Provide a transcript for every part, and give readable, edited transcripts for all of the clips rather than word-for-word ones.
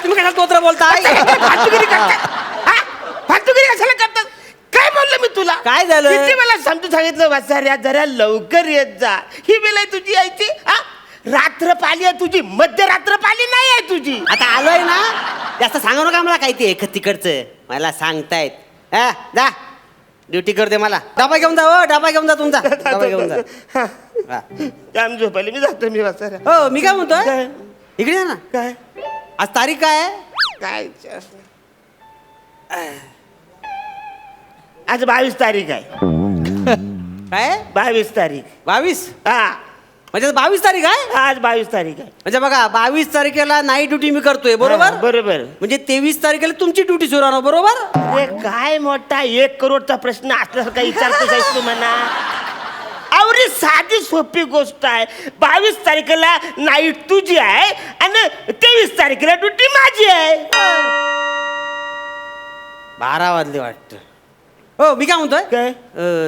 तुम्ही कशाला तोत्र बोलताय? फालतूगिरी करताय? हा? फालतूगिरी कशाला करतात? काय बोललो मी तुला? काय झालं? किती मला समजून सांगितलं वाचाऱ्या जरा लवकर येत जा. ही वेळ आहे तुझी यायची. हा? रात्र पाली आहे तुझी, मध्यरात्र पाली नाही आहे तुझी. आता आलोय ना, जास्त सांगू नका मला काय ते तिकडचं. मला सांगतायत. हा, जा ड्युटी करते मला. डबा घेऊन जा, हो डबा घेऊन जा तुमचा. डबा घेऊन जा. हा. हा. काम झोपायला मी जातो मी वाचाऱ्या. हो मी काय म्हणतोय, काय? इकडे या ना. काय आज तारीख काय आहे? काय आज 22 तारीख आहे. काय 22 तारीख. 22? हा म्हणजे 22 तारीख आहे. आज 22 तारीख आहे. म्हणजे बघा 22 तारखेला नाईट ड्युटी मी करतोय, बरोबर? हा, बरोबर. म्हणजे 23 तारखेला तुमची ड्युटी सुरू होणार, बरोबर? अरे काय मोठा 1 करोडचा प्रश्न असल्यासारखा विचारतोस आहेस तू म्हणा. अवरी साधी सोपी गोष्ट आहे. 22 तारखेला नाईट तुझी आहे आणि 23 तारखेला ड्युटी माझी आहे. 12 वाजले वाटतं. हो मी काय म्हणतोय, काय?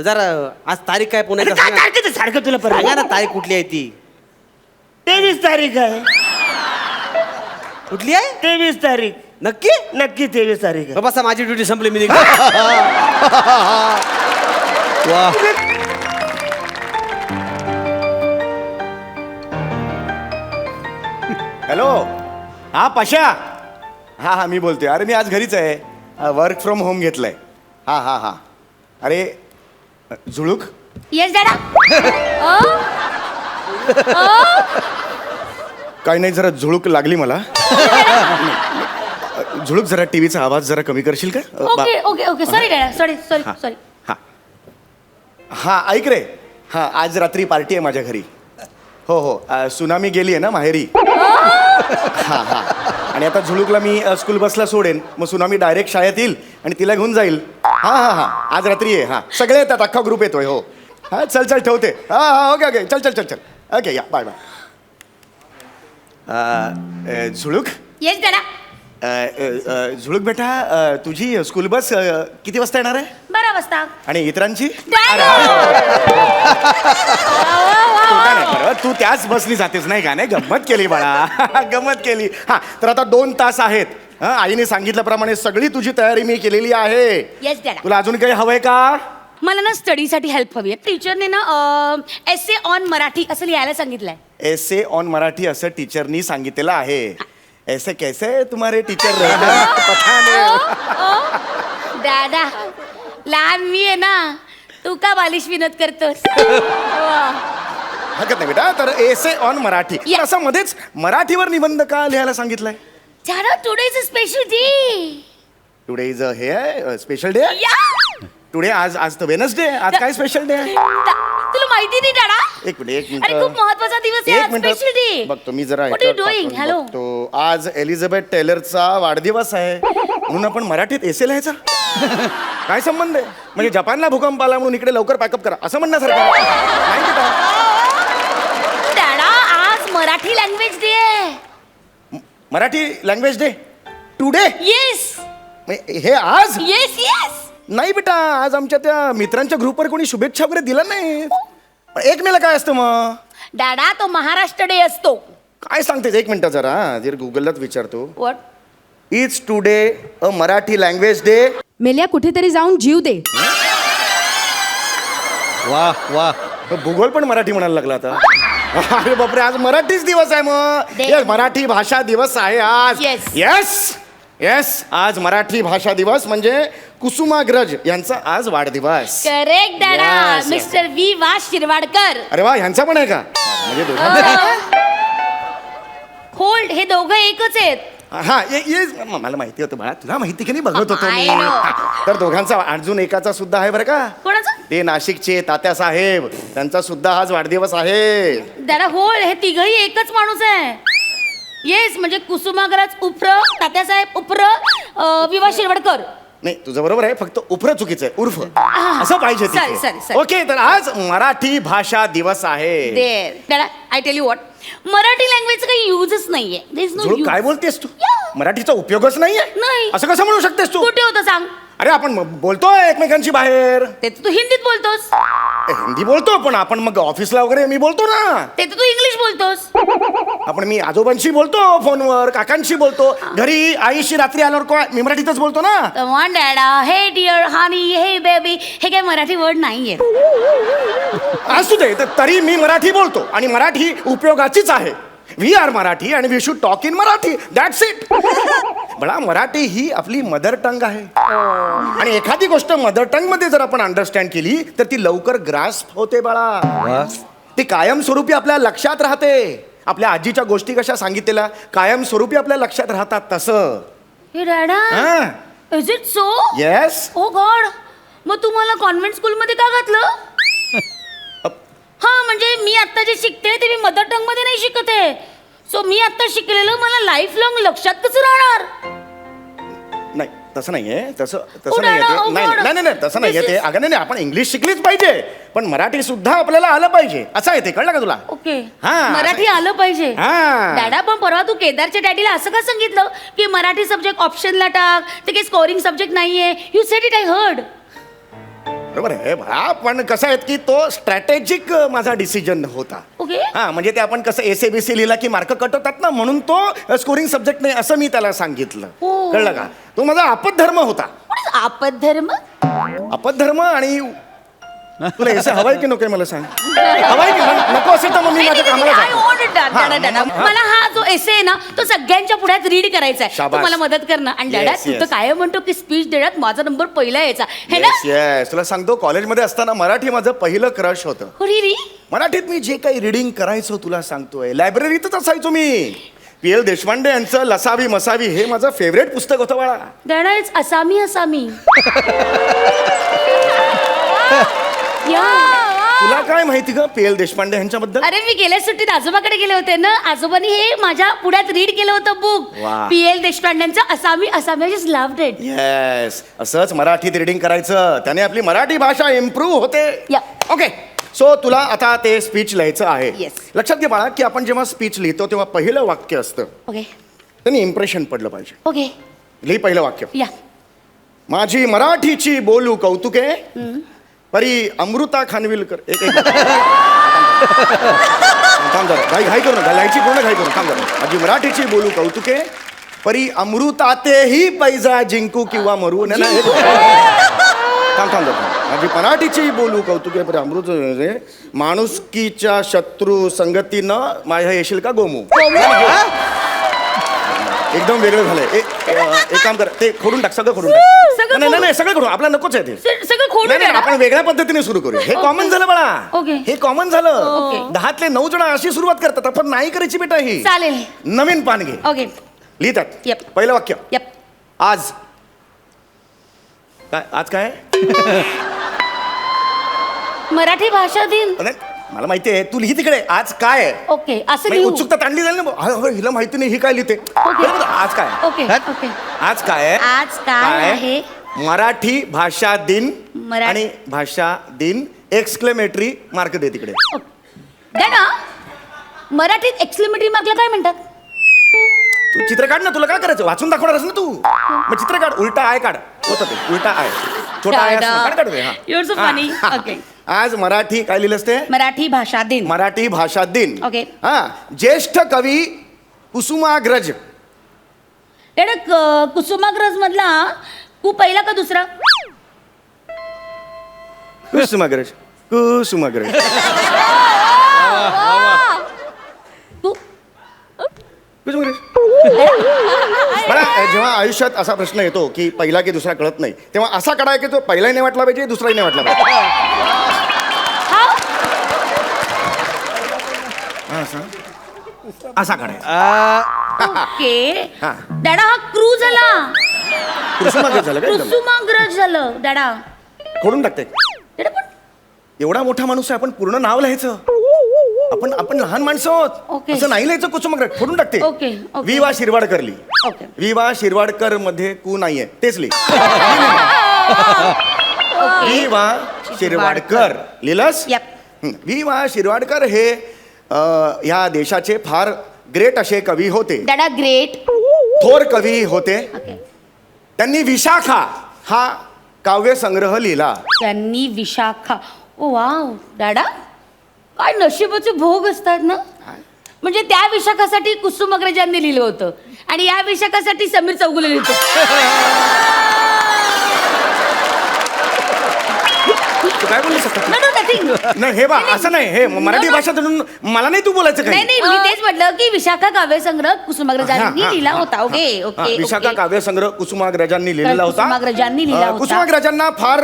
जरा आज तारीख काय पुन्हा अरे एकदा काय सांगा. तारखेचं सारखं तुला परत सांगा ना तारीख कुठली आहे ती. 23 तारीख आहे. कुठली आहे? 23 तारीख. नक्की? नक्की 23 तारीख आहे. बसा माझी ड्युटी संपली, मी निघतो. वा. हॅलो, हा पाशा. हा हा मी बोलतोय. अरे मी आज घरीच आहे, वर्क फ्रॉम होम घेतलंय. हा हा हा. अरे झुळूक. येस डॅडा. काही नाही, जरा झुळूक लागली मला. झुळूक जरा टीव्हीचा आवाज जरा कमी करशील का? ओके ओके ओके सॉरी डॅडा, सॉरी सॉरी हा. सॉरी. हा हा ऐक रे. हा आज रात्री पार्टी आहे माझ्या घरी. हो हो, सुनामी गेली आहे ना माहेरी. हा हा. आणि आता झुळूकला मी स्कूल बसला सोडेन, मग सुनामी डायरेक्ट शाळेत येईल आणि तिला घेऊन जाईल. हा हा हा. आज रात्री आहे. हा सगळे येतात, अख्खा ग्रुप येतोय. हो हा चल चल ठेवते. हा हा ओके ओके चल चल चल चल ओके या बाय बाय. झुळूक. येस डॅडा. झुळूक बेटा, तुझी स्कूल बस किती वाजता येणार आहे? 12 वाजता. आणि इतरांची? डॅडा. तू काय नाही बरं, तू त्याच बसनी जातेस नाही का? नाही गंमत केली बाळा. गंमत केली. हा तर आता 2 तास आहेत. हा आईने सांगितल्याप्रमाणे सगळी तुझी तयारी मी केलेली आहे. येस डॅडा. तुला अजून काही हवंय का? मला ना स्टडीसाठी हेल्प हवी आहे. टीचरने ना एसे ऑन मराठी असं लिहायला सांगितलंय. एसे ऑन मराठी असं टीचरनी सांगितलेलं आहे. ऐसे कैसे तुम्हारे टीचर? डॅडा लहान मी आहे ना, तू का बालिश विनोद करतोस? हरकत नाही बेटा. तर एसे ऑन मराठी या. असं मध्येच मराठीवर निबंध का लिहायला सांगितलंय? डॅडा today is a special day. Today is हे आहे स्पेशल डे. या. टुडे आज तर वेनसडे. आज काय स्पेशल डे आहे? तुला माहिती नाही डॅडा? एक मिनिट. अरे खूप महत्वाचा दिवस आहे, स्पेशल डे. बघतो मी जरा. What are you doing? Hello? तो आज एलिझाबेथ टेलरचा वाढदिवस आहे म्हणून आपण मराठीत एसे लिहायचा. काय संबंध आहे? म्हणजे जपानला भूकंप आला म्हणून इकडे लवकर पॅकअप करा असं म्हणण्यासारखं नाही बेटा. डॅडा आज मराठी लँग्वेज डे आहे. Marathi language day today. Yes हे आज येस येस. नाही बेटा, आज आमच्या त्या मित्रांच्या ग्रुपवर कोणी शुभेच्छा वगैरे दिला नाही. 1 मेला काय असतं मग? डॅडा तो महाराष्ट्र डे असतो. काय सांगतेस? 1 मिनिट जरा जर गुगललाच विचारतो. What? Is today a Marathi language day. मेल्या कुठेतरी जाऊन जीव दे. वा वा. भूगोल पण मराठी म्हणायला लागला आता. अरे बापरे, आज मराठीच दिवस आहे मग. दे. Yes, मराठी भाषा दिवस आहे आज. Yes. येस येस आज मराठी भाषा दिवस म्हणजे कुसुमाग्रज यांचा आज वाढदिवस. करेक्ट डॅडा. Yes, yes. Mister V V Shirwadkar. अरे वा, ह्यांचा पण आहे का? म्हणजे दोघांचा. होल्ड हे दोघं एकच आहेत. हा ये मला माहिती होतं बाळा, तुला माहिती की नाही बघत होतो मी. I know. हा, तर दोघांचा अजून एकाचा सुद्धा आहे बरं का. कोणाचं? ते नाशिकचे तात्या साहेब, त्यांचा सुद्धा आज वाढदिवस आहे. डॅडा होल्ड हे तिघही एकच माणूस आहे. येस म्हणजे कुसुमाग्रज उफ्र, तात्यासाहेब उफ्र, विवा शिरवाडकर. नाही तुझं बरोबर आहे, फक्त उफ्र चुकीचं आहे. उर्फ असं पाहिजे sorry, sorry, तिथे. sorry. ओके, तर आज मराठी भाषा दिवस आहे. डॅडा I tell you what, Marathi लँग्वेजचं काही युजच नाहीये. देयर इज नो झुळूक, यूज. काय बोलतेस तू? Yeah. मराठीचा उपयोगच नाहीये नाही. असं कसं म्हणू शकतेस तू कुठे होतं सांग? अरे आपण बोलतोय एकमेकांशी बाहेर ते तर तू हिंदीत बोलतोस, हिंदी बोलतो पण आपण मग ऑफिसला वगैरे मी बोलतो ना. ते तर तू इंग्लिश बोलतोस. आपण मी आजोबांशी बोलतो फोनवर, काकांशी बोलतो, घरी आईशी रात्री आल्यावर मी मराठीतच बोलतो ना. Come on, डॅडा, हे डिअर, हनी, हे बेबी, हे काय मराठी वर्ड नाहीये. असू दे तरी मी मराठी बोलतो आणि मराठी उपयोगाचीच आहे. वी आर मराठी आणि we should talk in Marathi, that's it. बळा मराठी ही आपली मदर टंग आहे आणि एखादी गोष्ट मदर टंग मध्ये जर आपण अंडरस्टँड केली तर ती लवकर ग्रास्प होते बाळा. ती कायमस्वरूपी आपल्या लक्षात राहते. आपल्या आजीच्या गोष्टी कशा सांगितलेल्या कायमस्वरूपी आपल्या लक्षात राहतात तसं. हे डॅडा, is it so? Yes. Oh god, मग तुम्हाला कॉन्व्हेंट स्कूल मध्ये का घातलं? हा म्हणजे मी आता जे शिकते ते मी मदर टंग मध्ये नाही शिकते. सो मी आता शिकलेलं मला लाईफ लॉंग लक्षात कसं राहणार? नाही तसं नाहीये, तसं Oh, तसं नाहीये ते. no, नाही no. नाही नाही तसं नाहीये This ते. is- अगं नाही आपण इंग्लिश शिकलीच पाहिजे पण मराठी सुद्धा आपल्याला आलं पाहिजे असं आहे ते. कळलं का तुला? ओके, हा, मराठी आलं पाहिजे. हा. डॅडा, पण परवा तू केदारच्या डॅडीला असं का सांगितलं की मराठी सब्जेक्ट ऑप्शनला टाक, ते काही स्कोरिंग सब्जेक्ट नाहीये? You sed it, I heard. बरोबर आहे बा, पण कसं आहे की तो स्ट्रॅटेजिक माझा डिसिजन होता. ओके. हा म्हणजे ते आपण कसं एसएबीसी लिहिला की मार्क कट होतात ना, म्हणून तो स्कोरिंग सब्जेक्ट नाही असं मी त्याला सांगितलं. हो. कळलं का? तो माझा आपद्धर्म होता. आपद्धर्म? आपद्धर्म. आणि तुला एसे हवाय की नको मला सांग. हवाय की नको असेल तर मग मी माझ्या कामाला I जातो. want it, डॅडा, हा, डॅडा. मग- मला हा जो एसे आहे ना तो सगळ्यांच्या पुढ्यात रीड करायचा आहे. तू शाबास. मला मदत कर ना. आणि डॅडा, Yes, तू तर yes. काय म्हणतो की स्पीच देण्यात माझा नंबर पहिला यायचा हे ना? Yes yes. तुला सांगतो कॉलेजमध्ये असताना मराठी माझं पहिलं क्रश होतं. री मराठीत मी जे काही रिडिंग करायचो तुला सांगतोय लायब्ररीतच असायचो मी. पी.एल. देशपांडे यांचं लसावी मसावी हे माझं फेवरेट पुस्तक होतं बाळा. डॅडा, इट्स असामी असामी. या. तुला काय माहिती ग पी.एल. देशपांडे यांच्याबद्दल? अरे मी गेल्या सुट्टीत आजोबाकडे गेले होते ना, आजोबांनी हे माझ्या पुढ्यात रीड केलं होतं बुक. वा. पी.एल. देशपांडेंचं Asami Asami. I just loved it. Yes असंच मराठीत रिडिंग करायचं, त्याने आपली मराठी भाषा इम्प्रूव्ह होते. या. ओके सो तुला आता ते स्पीच लिहायचं आहे. Yes. लक्षात घे बाळा की आपण जेव्हा स्पीच लिहितो तेव्हा पहिलं वाक्य असतं ओके त्यांनी इम्प्रेशन पडलं पाहिजे. ओके. लिही पहिलं वाक्य. या. माझी मराठीची बोलू कौतुके परी अमृता खानविलकर. एक एक थांब जरा, घाई करू नका, लिहायची पूर्ण घाई करू. थांब जरा. माझी मराठीची बोलू कौतुके परी अमृतातेही पैजा जिंकू किंवा मरू. नाही, नाही, थांब थांब जरा. माझी मराठीची बोलू कौतुके परी अमृत माणुसकीच्या शत्रू संगतीनं माझ्या येशील का गोमू. एकदम वेगळं झालंय. एक काम कर, ते खोडून टाक, सगळं खोडून टाक. सगळं नाही नाही सगळं खोडून, आपला नकोच आहे ते. सगळं खोडून नाही, नाही, द्या ना. आपण वेगळ्या पद्धतीने सुरू करू. हे कॉमन झालं बाळा. ओके. हे कॉमन झालं. ओके. 10तले 9 जण अशी सुरुवात करतात, आपण नाही करायची बेटा ही. चालेल. नवीन पान घे. ओके. लिहितात. Yep. पहिलं वाक्य. यप. आज काय आज काय मराठी भाषा दिन. अरे, मला माहिती आहे तू लिही तिकडे. आज काय आहे? ओके, असं नाही, लिहू. उत्सुकता ताणली जाईल ना. हिला माहिती नाही ही काय लिहिते. बरोबर, आज काय आहे? Okay okay. आज काय आहे? आज काय आहे? मराठी भाषा दिन. मरा- आणि भाषा दिन एक्सक्लेमेटरी मार्क दे तिकडे. डॅडा, मराठीत एक्सक्लेमेटरी मार्कला काय म्हणतात? तू चित्र काढ ना, तुला काय करायचं? वाचून दाखवणार ना तू. मग चित्र काढ, उलटा आय काढ. होतं ते उलटा आय, छोटा आय असं काढ काढ. हा. You're so funny. Okay. आज मराठी काय लिहिलंस ते? मराठी भाषा दिन. मराठी भाषा दिन. Okay. हा. ज्येष्ठ कवी कुसुमाग्रज. डॅडा, कुसुमाग्रज मधला कु पहिला का दुसरा? कुसुमाग्रज कुसुमाग्रज. तू कुसुमाग्रज. मला जेव्हा आयुष्यात असा प्रश्न येतो की पहिला की दुसरा कळत नाही, तेव्हा असा काढाय की तो पहिलाही नाही वाटला पाहिजे, दुसराही नाही वाटला पाहिजे. हा? असा काढायचा. ओके. हा. डॅडा, हा क्रू झाला. कुसुमाग्रज झालं काय? कुसुमाग्रज झालं डॅडा. खोडून टाकते. डॅडा, पण एवढा मोठा माणूस आहे, आपण पूर्ण नाव लिहायचं. आपण लहान माणसं आहोत. ओके. असं नाही लिहायचं. कुसुमाग्रज खोडून टाकते. Okay, okay. वि वा शिरवाडकर लिही. ओके. वि वा शिरवाडकर मध्ये कू नाहीये, तेच लिही. वि वा शिरवाडकर लिहिलंस. Yep. वि वा शिरवाडकर हे ह्या देशाचे फार ग्रेट असे कवी होते. डॅडा, ग्रेट. थोर कवी होते. ओके. त्यांनी विशाखा हा काव्यसंग्रह लिहिला. त्यांनी विशाखा. ओ वाव डॅडा, काय नशिबाचे भोग असतात ना. म्हणजे त्या विशाखासाठी कुसुम अग्रजांनी लिहिलं होतं आणि या विशाखासाठी समीर चौगुले लिहितो. तू काय बोलू शकता? No, no, nothing. नाही हे बा असं नाही, हे मराठी no. भाषा म्हणून मला नाही तू बोलायचं नाही काही. नाही, मी तेच म्हटलं की विशाखा काव्यसंग्रह कुसुमाग्रजांनी हा, हा, लिहिला हा, होता. ओके हा, ओके. विशाखा ओके. काव्यसंग्रह कुसुमाग्रजांनी लिहिलेला होता. कुसुमाग्रजांनी लिहिला होता. कुसुमाग्रजांना फार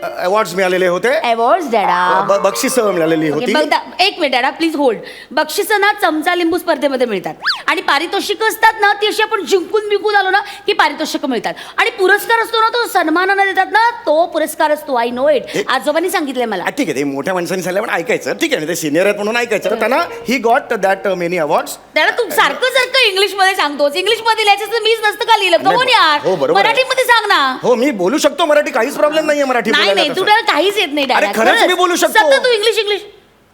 अवॉर्ड्स मिळालेले होते. अवॉर्ड्स डॅडा. बक्षीस मिळालेली ओके, होती. बघ एक मिनिट डॅडा प्लीज होल्ड. बक्षिसं ना चमचा लिंबू स्पर्धेमध्ये मिळतात आणि पारितोषिकं असतात ना ती अशी आपण जिंकून बिंकून आलो ना की पारितोषिकं मिळतात आणि पुरस्कार असतो ना तो सन्मानाने देतात ना तो पुरस्कार असतो. I know it. आजोबांनी सांगितलंय मला. ठीक आहे, ते मोठ्या माणसांनी सांगितलं पण ऐकायचं. ठीक आहे, ते सिनियर आहेत म्हणून ऐकायचं. त्यांना he got that many awards. डॅडा तू सारखं सारखं इंग्लिश मध्ये सांगतोस. इंग्लिश मध्ये लिहायचं तर मीच नसतं का लिहिलं. कमून यार, हो, बरोबर आहे. मराठीमध्ये सांग ना. हो मी बोलू शकतो मराठी, काहीच प्रॉब्लेम नाहीये मराठी नाही बोलायला नाही, तसं. तुला काहीच येत नाही अरे, डॅडा. खरंच मी बोलू शकतो. सतत तू English English.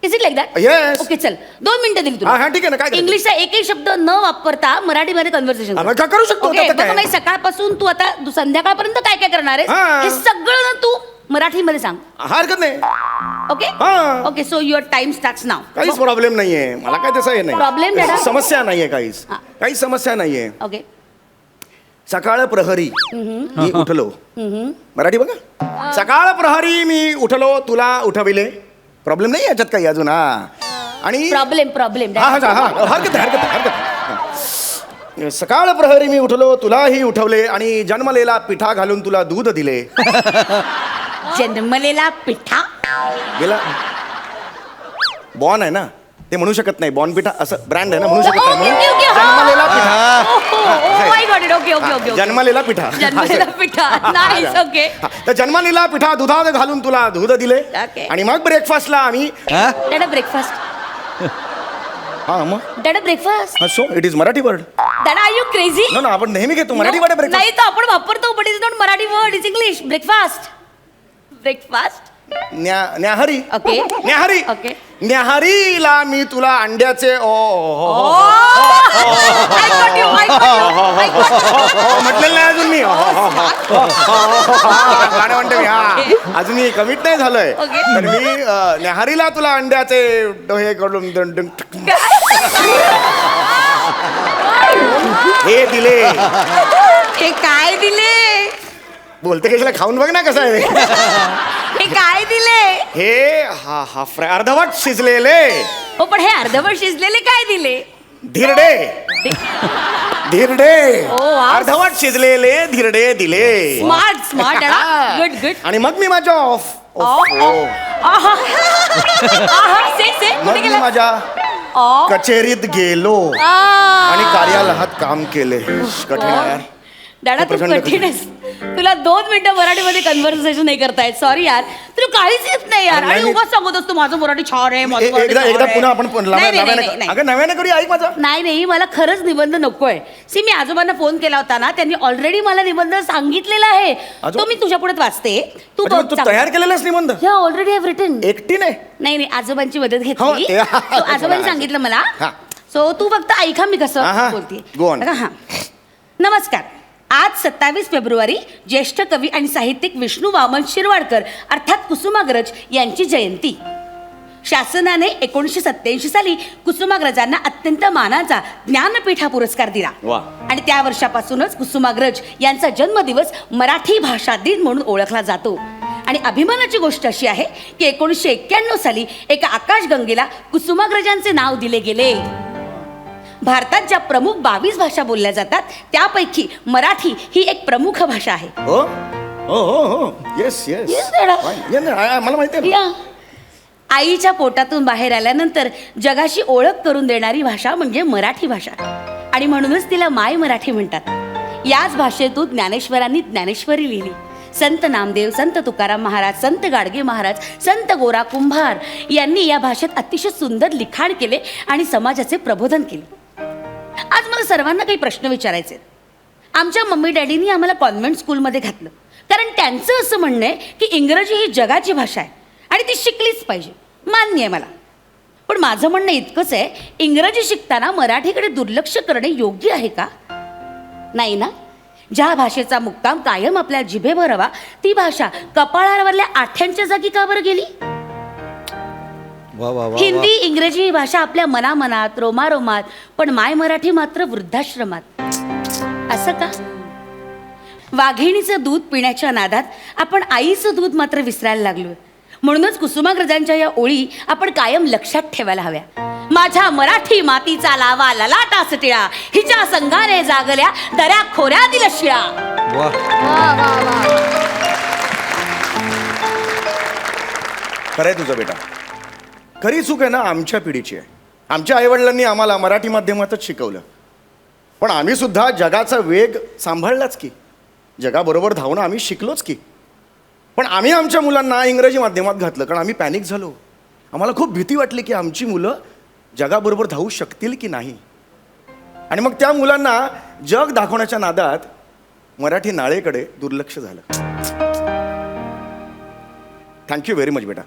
Is it like that? Yes. Okay चल 2 मिनिटं दिली हा, हा, ठीक आहे ना, काय करायचं? इंग्लिशचा एकही शब्द न वापरता मराठीमध्ये कन्व्हर्सेशन हा, मग काय करू शकतो, त्याचं काय? मग सकाळपासून तू आता संध्याकाळपर्यंत काय काय करणार आहेस हा. हे सगळं ना तू मराठीमध्ये सांग. हरकत नाही, ओके हा. Okay. So your time starts now. काहीच प्रॉब्लेम नाहीये मला, काय तसं हे Problem नाही. नाही. समस्या नाहीये काहीच. हा. काहीच समस्या नाहीये. ओके. सकाळ प्रहरी मी उठलो. मराठी बघा. सकाळ प्रहरी मी उठलो तुला उठविले. प्रॉब्लेम नाही याच्यात काही अजून. हा आणि प्रॉब्लेम हा हा हा हरकत आहे, हरकत आहे, हरकत आहे. सकाळ प्रहरी मी उठलो तुलाही उठवले आणि जन्मलेला पिठा घालून तुला दूध दिले. जन्मलेला पिठा. गेला बॉन आहे ना, ते म्हणू शकत नाही. बॉन पिठा असं ब्रँड आहे ना, म्हणू शकत नाही. ओके, म्हणून ओके, हा. जन्मलेला पिठा. My god it. Okay okay okay. जन्मलेला पिठा. जन्मलेला पिठा. नाईस. ओके. हा, तर जन्मलेला पिठा दुधात घालून तुला दूध दिले. ओके. आणि मग ब्रेकफास्टला आम्ही डॅडा ब्रेकफास्ट. हा मग डॅडा breakfast. So it is Marathi word. डॅडा आर यू क्रेझी? ना आपण नेहमी घेतो मराठी वर्ड ब्रेकफास्ट. नाही तर आपण वापरतो but is not Marathi word. Is English. Breakfast. Breakfast. न्याहारी. ओके. न्याहारी. ओके. न्याहारीला मी तुला अंड्याचे म्हटलेलं नाही अजून मी. गाणं म्हणते मी. हा अजूनही कमिट नाही झालंय. ओके. तर मी न्याहारीला तुला अंड्याचे हे कडून हे दिले. हे काय दिले? बोलते कशाला, खाऊन बघ ना कसं आहे. हे काय दिले? हे हा हा अर्धवट शिजलेले हो पण हे अर्धवट शिजलेले काय दिले? धिरडे. धिरडे ओ, वा. अर्धवट शिजलेले धिरडे दिले. Smart smart. Good good. आणि मग मी माझ्या मग मी माझ्या कचेरीत गेलो आणि कार्यालयात काम केले. कठीण आहे यार. दादा तू प्रचंड कठीण आहेस. तुला 2 मिनिटं मराठीमध्ये कन्व्हर्सेशन नाही करतायत. सॉरी यार, तुला काहीच येत नाही यार. आणि नाही, उगाच सांगत असतो माझं मराठी छान आहे, माझं मराठी एकदा छान एकदा आहे. पुन्हा आपण नाही, नाही, नाही, नाही. अगं नव्याने करूया. ऐक माझा. नाही नाही, मला खरंच निबंध नकोय. सी मी आजोबांना फोन केला होता ना, त्यांनी ऑलरेडी मला निबंध सांगितलेला आहे. तो मी तुझ्या पुढे वाचते. तू म्हणजे मग तू तयार केलेलास निबंध ऑलरेडी हॅव रिटन. एकटीने? नाही आजोबांची मदत हो, घेतली. ते- So, आजोबांनी सांगितलं मला. हा. सो तू फक्त ऐका मी हा, कसं हा. बोलते. Go on. हा. नमस्कार. आज 27 फेब्रुवारी ज्येष्ठ कवी आणि साहित्यिक विष्णू वामन शिरवाडकर अर्थात कुसुमाग्रज यांची जयंती. शासनाने 1987 साली कुसुमाग्रजांना अत्यंत मानाचा ज्ञानपीठ हा पुरस्कार दिला. वा. आणि त्या वर्षापासूनच कुसुमाग्रज यांचा जन्मदिवस मराठी भाषा दिन म्हणून ओळखला जातो. आणि अभिमानाची गोष्ट अशी आहे की 1991 साली एका आकाशगंगेला कुसुमाग्रजांचे नाव दिले गेले. भारतात ज्या प्रमुख 22 भाषा बोलल्या जातात त्यापैकी मराठी ही एक प्रमुख भाषा आहे. हो हो हो हो येस येस Yes, Dada. मला माहिती आहे. या. आईच्या पोटातून बाहेर आल्यानंतर जगाशी ओळख करून देणारी भाषा म्हणजे मराठी भाषा. आणि म्हणूनच तिला माय मराठी म्हणतात. याच भाषेतून ज्ञानेश्वरांनी ज्ञानेश्वरी लिहिली. संत नामदेव, संत तुकाराम महाराज, संत गाडगे महाराज, संत गोरा कुंभार यांनी या भाषेत अतिशय सुंदर लिखाण केले आणि समाजाचे प्रबोधन केले. आज मला सर्वांना काही प्रश्न विचारायचे. आमच्या मम्मी डॅडीनी आम्हाला कॉन्व्हेंट स्कूलमध्ये घातलं कारण त्यांचं असं म्हणणं आहे की इंग्रजी ही जगाची भाषा आहे आणि ती शिकलीच पाहिजे. मान्य आहे मला. पण माझं म्हणणं इतकंच आहे, इंग्रजी शिकताना मराठीकडे दुर्लक्ष करणे योग्य आहे का? नाही ना? ज्या भाषेचा मुक्काम कायम आपल्या जिभेवर हवा ती भाषा कपाळावरल्या आठ्यांच्या जागी का बरं गेली? वा वा वा हिंदी इंग्रजी ही भाषा आपल्या मनामनात रोमारोमात, पण माय मराठी मात्र वृद्धाश्रमात. असं का? वाघिणीचं दूध पिण्याच्या नादात आपण आईचं दूध मात्र विसरायला लागलोय. म्हणूनच कुसुमाग्रजांच्या या ओळी आपण कायम लक्षात ठेवायला हव्या. माझ्या मराठी मातीचा लावा ललाटा सटिळा, हिच्या संघाने जागल्या दऱ्या खोऱ्यातील शिळा. वा. खरंय तुझं बेटा. खरी चूक आहे ना आमच्या पिढीची आहे. आमच्या आईवडिलांनी आम्हाला मराठी माध्यमातच शिकवलं, पण आम्ही सुद्धा जगाचा वेग सांभाळलाच की, जगाबरोबर धावणं आम्ही शिकलोच की. पण आम्ही आमच्या मुलांना इंग्रजी माध्यमात घातलं कारण आम्ही पॅनिक झालो. आम्हाला खूप भीती वाटली की आमची मुलं जगाबरोबर धावू शकतील की नाही. आणि मग त्या मुलांना जग दाखवण्याच्या नादात मराठी नाळेकडे दुर्लक्ष झालं. थँक्यू व्हेरी मच बेटा.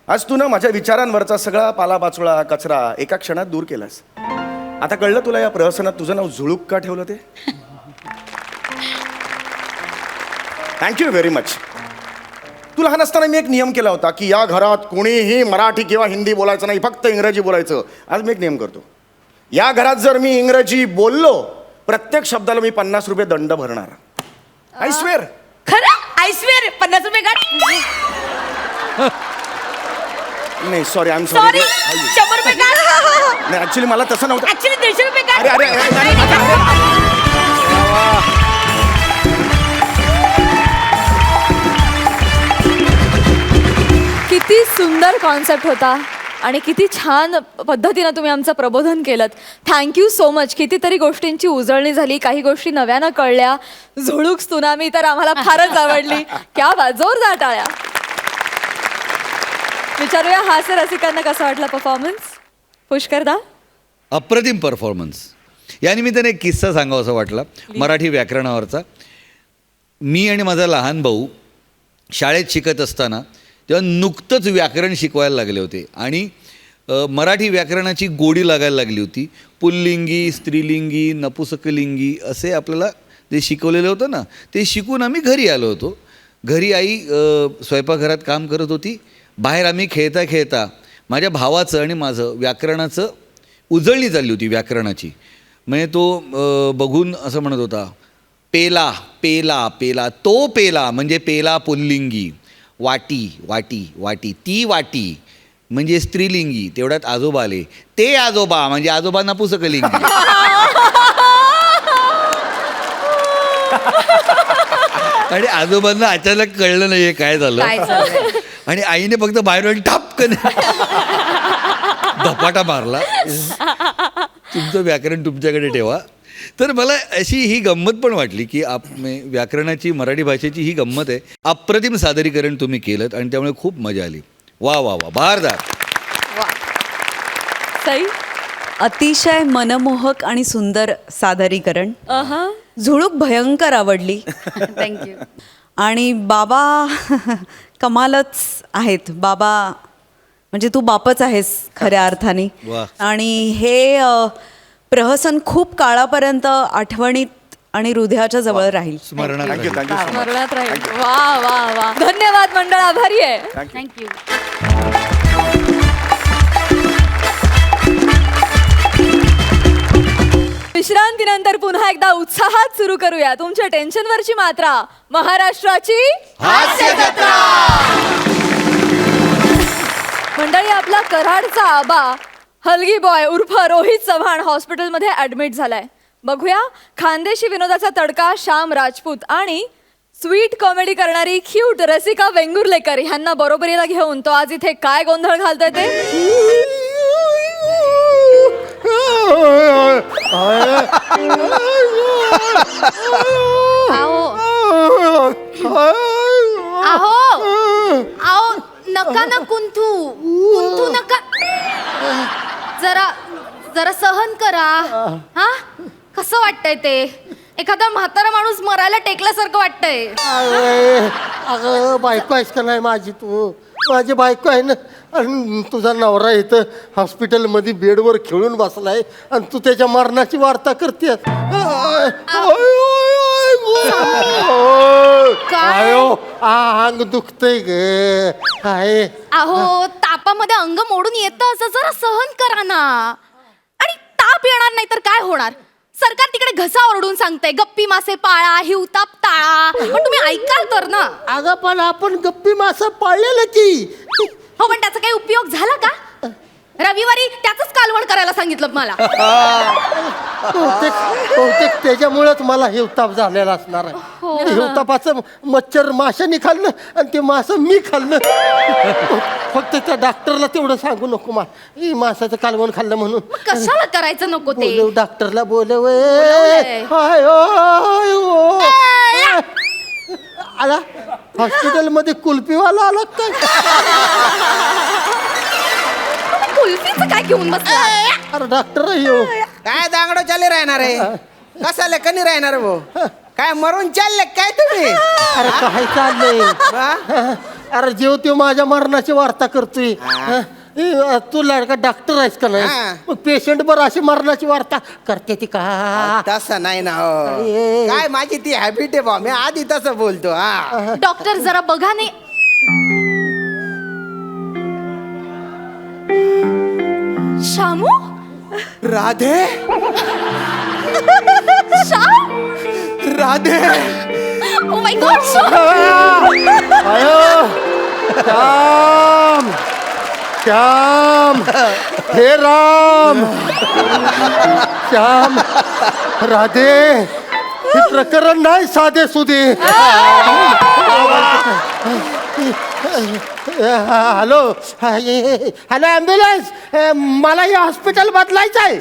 आज तू ना माझ्या विचारांवरचा सगळा पालापाचोळा कचरा एका क्षणात दूर केलास. आता कळलं तुला या प्रहसनात तुझं नाव झुळूक का ठेवलं ते? Thank you very much. तू लहान असताना मी एक नियम केला होता की या घरात कोणीही मराठी किंवा हिंदी बोलायचं नाही, फक्त इंग्रजी बोलायचं. आज मी एक नियम करतो, या घरात जर मी इंग्रजी बोललो प्रत्येक शब्दाला मी 50 रुपये दंड भरणार. I swear. खरं? I swear. 50 रुपये काढ. नाही sorry, I am sorry. Sorry. 100 रुपये काढ. नाही ऍक्च्युली मला तसं नव्हतं. ऍक्च्युली 150 रुपये काढ. अरे, अरे, अरे, नाही, नाही, किती सुंदर कॉन्सेप्ट होता आणि किती छान पद्धतीनं तुम्ही आमचं प्रबोधन केलं. Thank you so much. कितीतरी गोष्टींची उजळणी झाली, काही गोष्टी नव्यानं कळल्या. झुळूक त्सुनामी तर आम्हाला फारच आवडली. क्या बात, जोरदार टाळ्या. विचारूया हास्य रसिकांना कसा वाटला परफॉर्मन्स. पुष्करदा. अप्रतिम परफॉर्मन्स. या निमित्ताने एक किस्सा सांगावा असं वाटला मराठी व्याकरणावरचा. मी आणि माझा लहान भाऊ शाळेत शिकत असताना तेव्हा नुकतंच व्याकरण शिकवायला लागले होते आणि मराठी व्याकरणाची गोडी लागायला लागली होती. पुल्लिंगी, स्त्रीलिंगी, नपुसकलिंगी असे आपल्याला जे शिकवलेलं होतं ना, ते शिकून आम्ही घरी आलो होतो. घरी आई स्वयंपाकघरात काम करत होती. बाहेर आम्ही खेळता खेळता माझ्या भावाचं आणि माझं व्याकरणाचं उजळणी चालली होती व्याकरणाची. म्हणजे तो बघून असं म्हणत होता, पेला पेला पेला, तो पेला म्हणजे पेला पुल्लिंगी, वाटी वाटी वाटी, ती वाटी म्हणजे स्त्रीलिंगी. तेवढ्यात आजोबा आले, ते आजोबा म्हणजे आजोबा नपुसकलिंगी. आणि आजोबांना अचानक कळलं नाही काय झालं. आणि आईने फक्त बाहेर टापकन धपाटा मारला, तुमचं व्याकरण तुमच्याकडे ठेवा. तर मला अशी ही गंमत पण वाटली की व्याकरणाची, मराठी भाषेची ही गंमत आहे. अप्रतिम सादरीकरण तुम्ही केलं आणि त्यामुळे खूप मजा आली. वा वा वा, बहारदार. सई. अतिशय मनमोहक आणि सुंदर सादरीकरण. झुळूक भयंकर आवडली. थँक्यू. आणि बाबा कमालच आहेत. बाबा म्हणजे तू बापच आहेस खऱ्या अर्थाने. वा. आणि हे प्रहसन खूप काळापर्यंत आठवणीत आणि हृदयाच्या जवळ राहील. स्मरणात थँक्यू राहील. थँक्यू स्मरणात राहील. वा वा वा. धन्यवाद मंडळ, आभारी आहे. थँक्यू. विश्रांतीनंतर पुन्हा एकदा उत्साहात सुरू करूया तुमच्या टेन्शनवरची मात्रा, महाराष्ट्राची हास्य जत्रा. मंडळी, आपला कराडचा आबा हलगी बॉय उर्फ रोहित चव्हाण हॉस्पिटलमध्ये ऍडमिट झालाय. बघूया खानदेशी विनोदाचा तडका श्याम राजपूत आणि स्वीट कॉमेडी करणारी क्यूट रसिका वेंगुर्लेकर ह्यांना बरोबरीला घेऊन तो आज इथे काय गोंधळ घालतोय ते. आओ नका ना कुंथू नका, जरा जरा सहन करा. हा, कसं वाटतंय ते? एखादा म्हातारा माणूस मरायला टेकल्यासारखं वाटतंय. अगं बायको आहेस का नाही माझी तू? माझी बायको आहे ना, आणि तुझा नवरा इथं हॉस्पिटलमध्ये बेडवर खेळून बसलाय आणि तू त्याच्या मरणाची वार्ता करते. काय? अंग दुखतंय ग आहे. अहो तापामध्ये अंग मोडून येतं असं जरा सहन करा ना. आणि ताप येणार नाही तर काय होणार? सरकार तिकडे घसा ओरडून सांगतंय गप्पी मासे पाळा, हिवताप टाळा, पण तुम्ही ऐकाल तर ना. अगं पण आपण गप्पी मासा पाळलेलं की. हो पण त्याचा काही उपयोग झाला का? रविवारी त्याच कालवण करायला सांगितलं मला. बहुतेक त्याच्यामुळेच मला हिवताप झालेला असणार आहे. हिवतापाचं मच्छर माशाने खाल्लं आणि ते मासं मी खाल्लं. फक्त त्या डॉक्टरला तेवढं सांगू नको मासाचं कालवण खाल्लं म्हणून. मग कशाला करायचं नको ते? बोलव डॉक्टरला बोलव. बोलवलंय. आला हॉस्पिटलमध्ये कुल्फीवाला आला काय? कुल्फीचं काय घेऊन बसला? अरे डॉक्टर येऊ. काय दांगडो चालले राहणार आहे? कसाले कनी राहणार भाऊ? काय मरून चालले काय तुम्ही? अरे काय चाललंय? हा? अरे जेव तो माझ्या मरणाची वार्ता करतोय. तू लडका डॉक्टर आहेस का नाही? हा. मग पेशंट बरं अशी मरणाची वार्ता करते ती का? तसं नाही ना हो. काय माझी ती हॅबिट आहे बा, मी आधी तसं बोलतो. हा डॉक्टर जरा बघा नाही. Shamu? Radhe Shyam? Radhe oh my God Shyam. Shyam Shyam हे राम श्याम राधे हे प्रकरण नाही साधे सुधे. हॅलो हॅलो ॲम्ब्युलन्स, मला हे हॉस्पिटल बदलायचं आहे.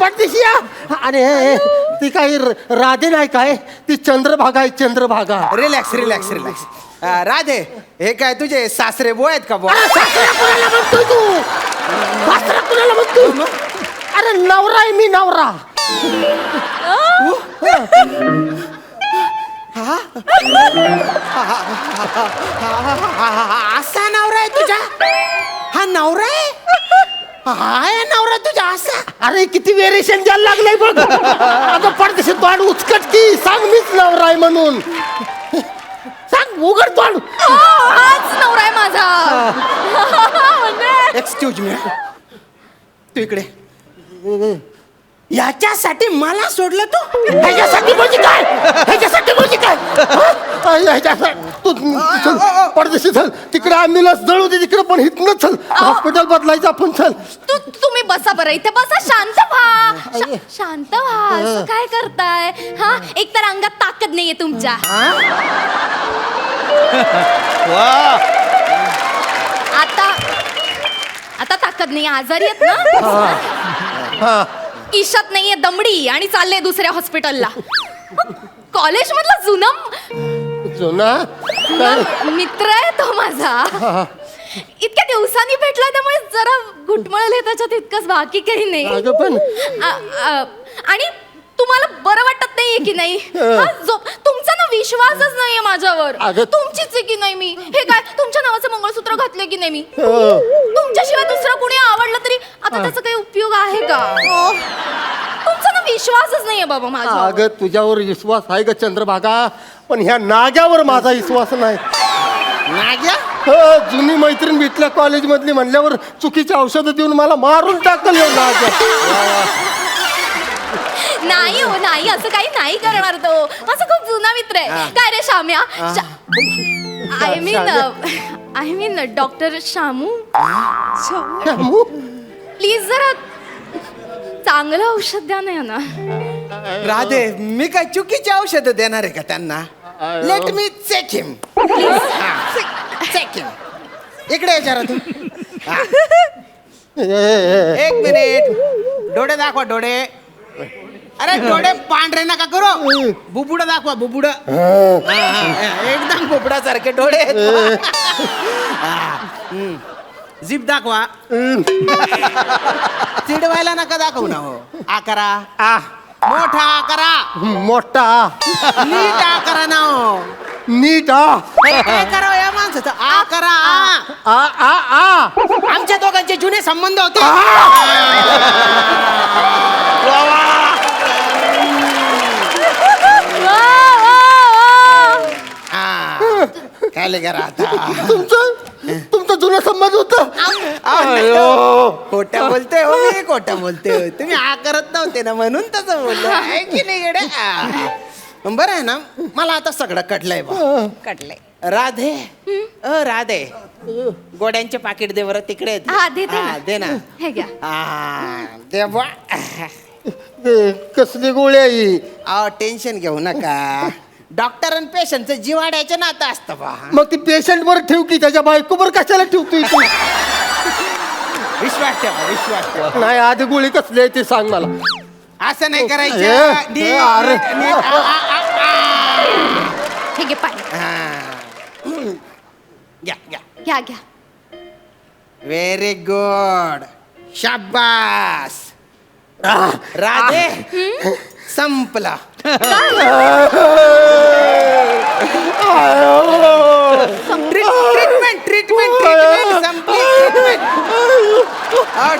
पाठीशी या. आणि ती काही राधे नाही काय, ती चंद्रभागा आहे Chandrabhaga. Relax relax relax. Radhe हे काय तुझे सासरे बो आहेत का बो? कुणाला म्हणतोय तू? सासरा कुणाला म्हणतोय? अरे नवरा आहे मी, नवरा. असा नवरा आहे तुझा? हा नवरा आहे? हाय नवरा तुझा असा? अरे किती व्हेरिएशन द्यायला लागलंय बघ. अगं पडदेशी तोंड उचकट की सांग मीच नवरा आहे म्हणून. सांग उघड तोंड. हाच नवरा आहे माझा. म्हणजे एक्सक्यूज मी, तू इकडे. याच्यासाठी मला सोडलं तू? ह्याच्यासाठी म्हणजे काय? ह्याच्यासाठी म्हणजे काय? तू चल पडदेशी चल. तिकडे ॲम्ब्युलन्स जळू दे तिकडे, पण इथनं चल. हॉस्पिटल बदलायचं आपण. चल. तुम्ही बसा बरं इथे बसा. शांत व्हा. शांत व्हा. असं काय करताय? हा एकतर अंगात ताकद नाहीये तुमच्या. आता ताकद नाही, आजारी आहेत ना. ईशात नाहीये दमडी आणि चालले दुसऱ्या हॉस्पिटलला. कॉलेज मधला जुना मित्र आहे तो माझा. इतक्या दिवसांनी भेटलाय त्यामुळे जरा घुटमळले त्याच्यात, इतकंच, बाकी काही नाही. अगं पण आणि तुम्हाला बरं वाटत नाहीये की नाही? तुमचा ना विश्वासच नाहीये माझ्यावर. अगं. तुमचीच आहे की नाही मी? हे काय तुमच्या नावाचं मंगळसूत्र घातलंय की नाही मी? तुमच्याशिवाय दुसरं कोणी आवडलं तरी आता त्याचा काही उपयोग आहे का? तुमचा ना विश्वासच नाहीये बाबा माझा. अगं तुझ्यावर विश्वास आहे ग चंद्रभागा, पण ह्या नाग्यावर माझा विश्वास नाही. नाग्या? जुनी मैत्रीण भेटल्या कॉलेजमधली म्हणल्यावर चुकीची औषधं देऊन मला मारून टाकल ह्या नाग्या. नाही हो नाही, असं काही नाही करणार तो. माझा खूप जुना मित्र आहे. काय रे Shamya? I mean doctor Shamu. Shamu? Please जरा चांगलं औषध द्या ना यांना. राधे मी काय चुकीची औषध देणार आहे का त्यांना? लेट मी चेक हिम. चेक हिम. इकडे विचारा तू. एक मिनिट, डोळे दाखवा डोळे. अरे डोळे पांढरे नका करू, बुबुड दाखवा बुबुड. एकदम बुबडासारखे डोळे. जीप दाखवा. चिडवायला नका दाखवू ना. हो आकारा मोठा आकारा, मोठा नीट आकारा ना. हो नीट काय करावं या माणसाचं आ करा आ. आ आमच्या दोघांचे जुने संबंध होते काय करा आता तुमचं जुनं संबंध होतं खोटं बोलते हो मी खोटं बोलते हो. तुम्ही आ करत नव्हते ना म्हणून तसं बोललो आहे की नाही गड्या बरं आहे ना मला आता सगळं कटलंय बा कटलंय राधे राधे गोड्यांचे पाकिट दे बरं तिकडे आहेत. हा, देते ना. हा, दे ना हे घ्या. दे बा कसली गोळी आहे अहो टेन्शन घेऊ नका डॉक्टर आणि पेशंटचं जीवाड्याचं नातं असतं बा मग ती पेशंट वर ठेव की त्याच्या बायकोवर कशाला ठेवतोय तू विश्वास ठेवा विश्वास ठेवा नाही आधी गोळी कसली आहे ते सांग मला असं नाही ए, करायचं ए, अरे. हे घे पाणी घ्या घ्या घ्या घ्या व्हेरी गुड शाबास राधे संपला ट्रीटमेंट ट्रीटमेंट ट्रीटमेंट संपली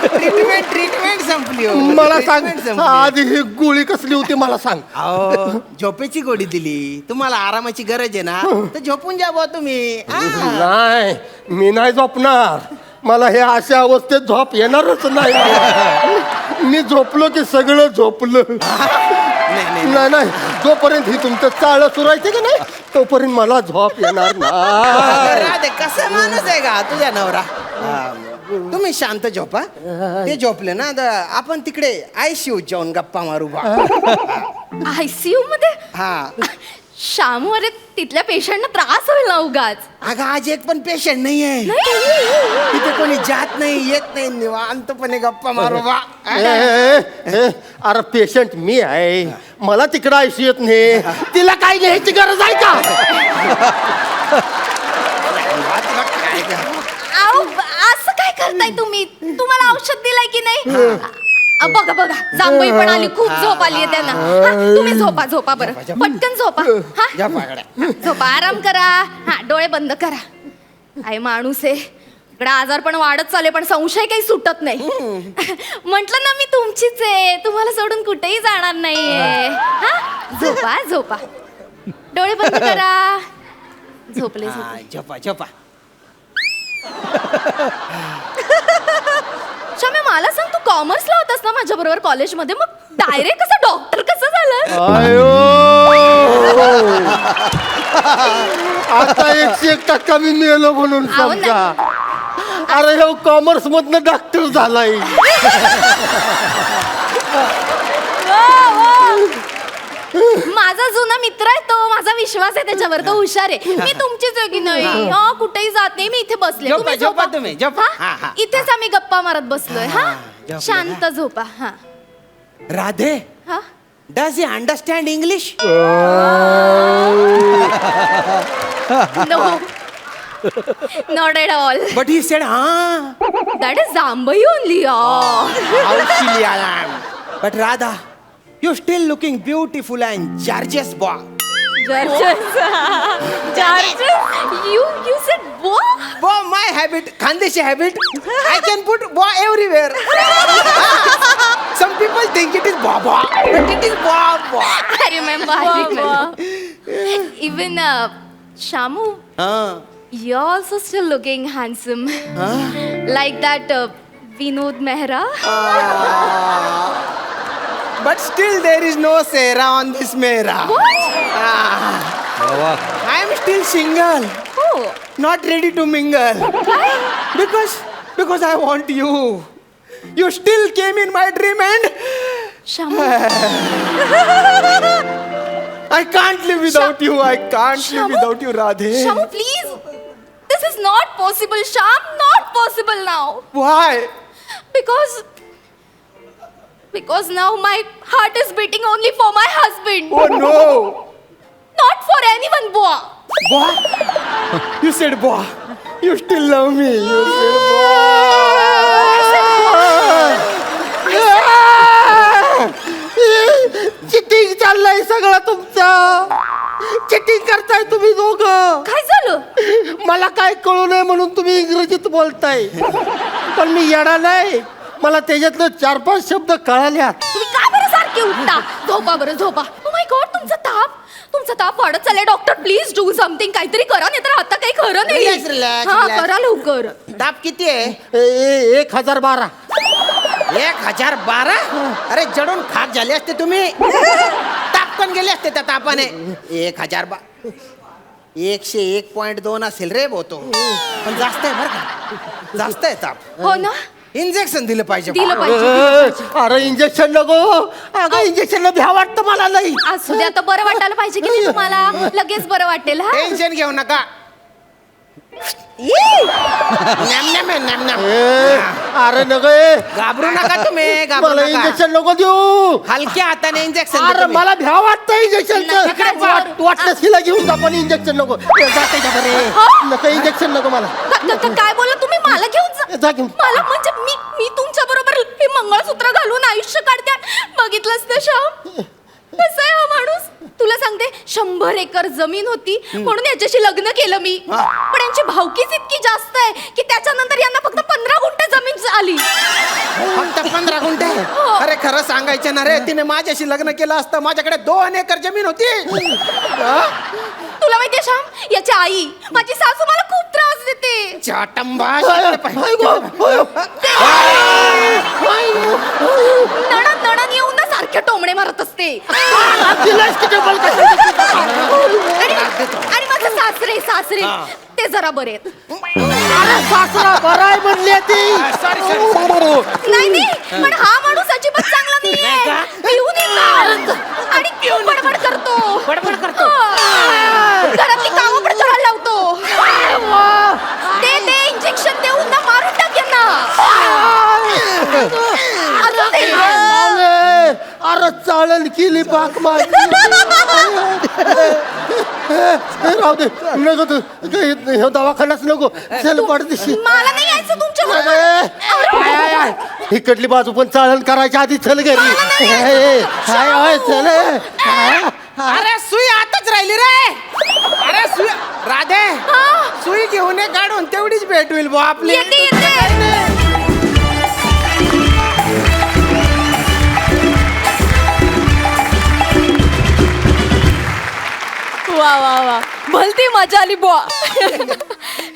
ट्रीटमेंट ट्रीटमेंट संपली हो. मला Treatment सांग संपली. आधी ही गोळी कसली होती मला सांग अहो झोपेची गोळी दिली तुम्हाला आरामाची गरज आहे ना तर झोपून जा बुवा तुम्ही नाही मी नाही झोपणार मला हे अशा अवस्थेत झोप येणारच नाही मी झोपलो की सगळं झोपलं नाही नाही जोपर्यंत ही तुमचं चाळ सुरायचं की नाही तोपर्यंत मला झोप येणार नाही राधे कसा माणूस आहे का तुझ्या नवरा तुम्ही शांत झोपा ते झोपले ना तर आपण तिकडे ICU जाऊन गप्पा मारू बा आयसीयू मध्ये हा शामू अरे तिथल्या पेशंटना त्रास होईल ना उगाच अगं आज एक पण पेशंट नाही आहे तिथे कोणी जात नाही येत नाही निवांतपणे गप्पा मारू बा अरे पेशंट मी आहे मला तिकडं ऐशी येत नाही तिला काही न्यायची गरज आहे का आओ असं काय करताय तुम्ही तुम्हाला औषध दिलंय की नाही बघा बघा जांभई पण आली खूप झोप आली आहे त्यांना तुम्ही झोपा झोपा बरं पटकन झोपा झोपा आराम करा हा डोळे बंद करा काय माणूस आहे इकडे आजार पण वाढत चालले पण संशय काही सुटत नाही म्हंटल ना मी तुमचीच आहे तुम्हाला सोडून कुठेही जाणार नाहीये हा झोपा झोपा डोळे बंद करा झोपले झोपा झोपा क्षम्या मला सांग तू कॉमर्सला होतास ना माझ्या बरोबर कॉलेजमध्ये मग डायरेक्ट कसं डॉक्टर कसं झालं आयो आता 101% मी मेलो म्हणून अहो, समजा अरे ह्यो कॉमर्स मधनं डॉक्टर झालाय माझा जुना मित्र आहे तो माझा विश्वास आहे त्याच्यावर तो हुशार आहे मी तुमचीच आहे की नाही हा कुठेही जात नाही मी इथे बसले झोपा, तुम्ही झोपा झोपा. तुम्ही, झोपा. हा? हा, हा. इथेच आम्ही गप्पा मारत बसलोय हा झोपले शांत झोपा हा राधे हा does he understand English no not at all but he said हा दॅट इज जांभई only How silly I am. But Radha, you're still looking beautiful and gorgeous, boy. you said what? Boy, my habit, Khandeshi habit, I can put boy everywhere. Some people think it is boy, but it is boy. I remember. Even Shamu, you're also still looking handsome. Like that Vinod Mehra. But still there is no Sera on this Mera. What? I am still single, Oh. not ready to mingle. Because I want you. You still came in my dream and Shamu. I can't live without you. I can't live Shamu? without you, Radhe. Shamu, please. This is not possible, Sham. Not possible now. Why? Because now my heart is beating only for my husband. Oh no! Not for anyone, boy. Boy? You said boy. You still love me. You said cheating चाललंय सगळं तुमचं cheating करताय तुम्ही दोघं. काय झालं? मला काय कळू नये म्हणून तुम्ही इंग्रजीत बोलताय, पण मी येडा नाही. मला त्याच्यातलं 4-5 शब्द कळाल्यात. तुम्ही का बरं सारखे उठता? झोपा बरं झोपा. ओ माय गॉड, तुमचा ताप वाढत चाललाय. Doctor please do something. काहीतरी करा, नाही तर आता काही खरं नाही. Relax, relax, हा, relax. करा लवकर. ताप किती आहे? 1012. 1012? अरे जडून खाक झाले असते तुम्ही. तापकन गेले असते त्या तापाने. 1012 101.2 असेल रे बोतो. पण जास्त आहे बरं का, जास्त आहे ताप. हो ना, इंजेक्शन दिलं पाहिजे. दिलं पाहिजे. अरे इंजेक्शन नको. अगं इंजेक्शन भ्या वाटतं मला नाही. आज सुद्धा आता बरं वाटायला पाहिजे की नाही तुम्हाला? लगेच बरं वाटेल. हा, टेन्शन घेऊ नका. नॅम नॅम आहे, नॅम नॅम. अरे नको घाबरू नका तुम्ही, घाबरू मला नका. इंजेक्शन नको देऊ. हलक्या हाताने इंजेक्शन. अरे मला भ्या वाटतं इंजेक्शनचं. वाटलं तिला घेऊन जा, पण इंजेक्शन नको. जाते का बरे? नको इंजेक्शन नको मला. काय बोलला तुम्ही? मला घेऊन जा. जा घेऊन. मला म्हणजे मी तुमच्या बरोबर हे मंगळसूत्र घालून आयुष्य काढते. बघितलंस ना श्याम, कसं आहे हा माणूस? तुला सांगते, 100 एकर जमीन होती म्हणून याच्याशी लग्न केलं मी. पण यांची भावकीच इतकी जास्त आहे की त्याच्यानंतर यांना फक्त 15 गुंठे जमीन आली. फक्त 15 गुंठे? अरे खरं सांगायचं ना रे, तिने माझ्याशी लग्न केलं असतं माझ्याकडे 2 एकर जमीन होती. तुला माहितीये श्याम, याची आई माझी सासू मला खूप त्रास देते. चाटंबा. नणन येऊन ना सारखे टोमणे मारत असते. आणि माझे सासरे ते जरा बरे आहेत. सासरा बराय म्हणली ती. नाही, पण हा माणूस अजिबात चांगला नाहीये. पिऊन येतो आणि बडबड करतो. घरातली कामं पण करायला लावतो. ते इंजेक्शन देऊन ना मारून टाक यांना. अरे चालेल केली पाक मार. राहू दे नको तू. हे दवाखानाच नको. चल पडदिशी. मला नाही यायचं तुमच्या बरोबर. इकडली बाजू पण चालन करायच्या आधी चल घरी. चल. अरे सुई आताच राहिली रे. अरे सुई राधे, सुई घेऊन ये काढून, तेवढीच भेट होईल बा आपली. येते. वा वा वा, भलती मजा आली बुवा.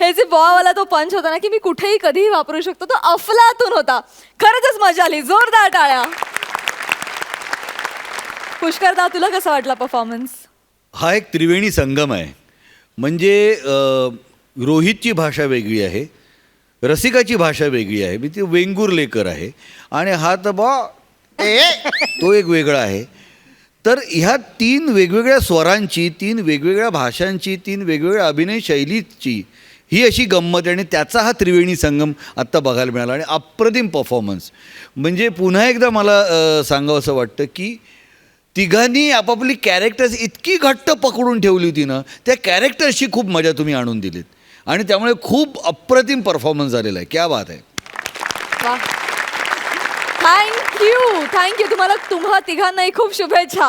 हे जे बुवावाला तो पंच होता ना, की मी कुठेही कधीही वापरू शकतो, तो अफलातून होता. खरंच मजा आली. जोरदार टाळ्या. पुष्करदा, तुला कसा वाटला परफॉर्मन्स? हा एक त्रिवेणी संगम आहे. म्हणजे रोहितची भाषा वेगळी आहे, रसिकाची भाषा वेगळी आहे, मी ती वेंगुर्लेकर आहे, आणि हा तर तो एक वेगळा आहे. तर ह्या 3 वेगवेगळ्या स्वरांची, 3 वेगवेगळ्या भाषांची, 3 वेगवेगळ्या अभिनय शैलीची ही अशी गंमत आहे. आणि त्याचा हा त्रिवेणी संगम आत्ता बघायला मिळाला. आणि अप्रतिम परफॉर्मन्स. म्हणजे पुन्हा एकदा मला सांगावं असं वाटतं की तिघांनी आपापली कॅरेक्टर्स इतकी घट्ट पकडून ठेवली होती ना, त्या कॅरेक्टर्सची खूप मजा तुम्ही आणून दिलीत. आणि त्यामुळे खूप अप्रतिम परफॉर्मन्स झालेला आहे. क्या बात आहे. वा, थँक्यू. तुम्हा तिघांनाही खूप शुभेच्छा.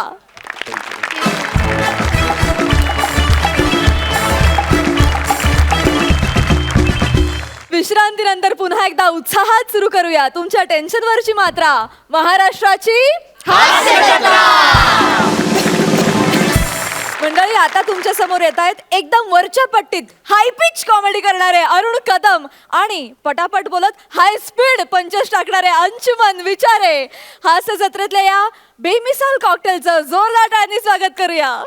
विश्रांतीनंतर पुन्हा एकदा उत्साहात सुरू करूया तुमच्या टेन्शनवरची मात्रा, महाराष्ट्राची हास्य जत्रा. मंडळी, आता तुमच्या समोर येत आहेत एकदम वरच्या पट्टीत हाय पिच कॉमेडी करणारे अरुण कदम आणि पटापट बोलत हाय स्पीड पंचेस टाकणारे अंशुमन विचारे. हास्य जत्रेतल्या या बेमिसाल कॉकटेलचं जोरदार टाळ्यांनी स्वागत करूया.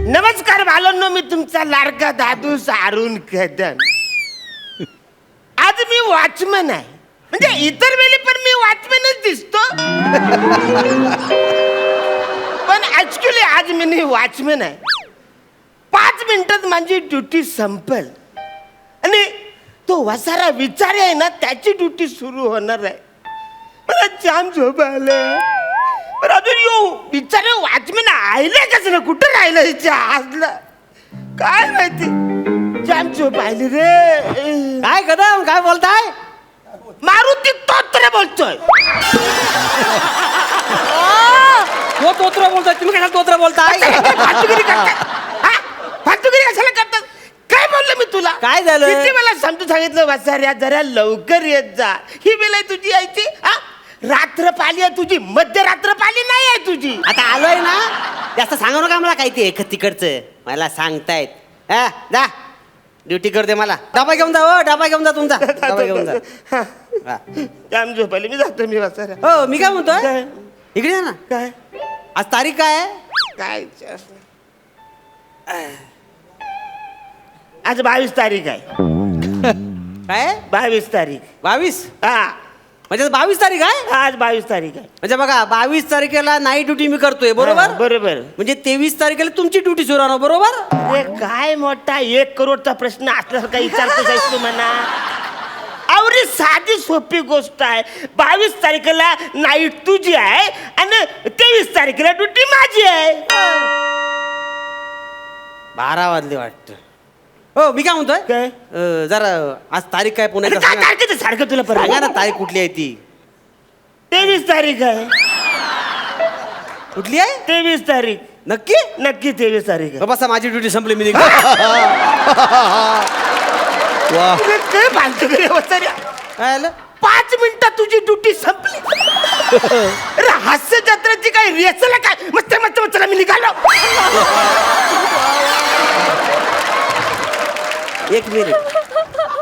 नमस्कार बालांनो, मी तुमचा लाडका दादू अरुण कदम. आज मी वॉचमन आहे. म्हणजे इतर वेळी पण मी वॉचमनच दिसतो, पण ऍक्च्युली आज मी वॉचमन आहे. 5 मिनिटात माझी ड्युटी संपल आणि तो वसारा विचार आहे ना, त्याची ड्युटी सुरू होणार आहे. मला जाम झोप आलं. पण अजून येऊ बिचारे वॉचमॅन आयले कसं ना, कुठं राहिलं हिच्या आजला काय माहिती. जाम झोप आली रे. काय कदम, काय बोलताय? मारुती तोत्र बोलतोय. तो तोत्र बोलतोय, तुम्ही कशाला तोत्र बोलताय? फालतूगिरी करतात. हा? फालतूगिरी कशाला करतात? काय बोललो मी तुला? काय झालं? किती मला समजून सांगितलं वाचाऱ्या, जरा लवकर येत जा. ही वेळ आहे तुझी यायची. हा? रात्र पाली आहे तुझी, मध्यरात्र पाली नाही आहे तुझी. आता आलोय ना, जास्त सांगू नका मला काय ते तिकडचं. मला सांगतायत. हा, जा ड्युटी करते मला. डबा घेऊन जा, हो डबा घेऊन जा तुमचा. डबा घेऊन जा. हा. हा. जाम झोपायला मी जातो मी वाचाऱ्या. हो मी काय म्हणतोय, काय? इकडे या ना. काय आज तारीख काय आहे? काय आज 22 तारीख आहे. काय 22 तारीख. 22? हा, म्हणजे 22 तारीख आहे. आज 22 तारीख आहे. म्हणजे बघा 22 तारखेला नाईट ड्युटी मी करतोय, बरोबर. हा, बरोबर. म्हणजे 23 तारखेला तुमची ड्युटी सुरू राहणार, बरोबर. अरे काय मोठा 1 करोडचा प्रश्न असल्यासारखा विचारतोस आहेस तू म्हणा. अवरी साधी सोपी गोष्ट आहे. 22 तारखेला नाईट तुझी आहे आणि 23 तारखेला ड्युटी माझी आहे. 12 वाजले वाटतं. हो मी काय म्हणतोय, काय? जरा आज तारीख काय पुन्हा अरे एकदा काय सांगा. तारखेचं सारखं तुला सांगा परवा ना तारीख कुठली आहे ती. 23 तारीख आहे. कुठली आहे? 23 तारीख. नक्की? नक्की 23 तारीख आहे. बसा माझी ड्युटी संपली, मी निघतो. वा अरे काय फालतू करे वचाऱ्या. काय झालं? 5 मिनिटात तुझी ड्युटी संपली. अरे हास्य जत्रेची काय रेसला काय मस्त मस्त चला मी निघालो. एक मिनिट.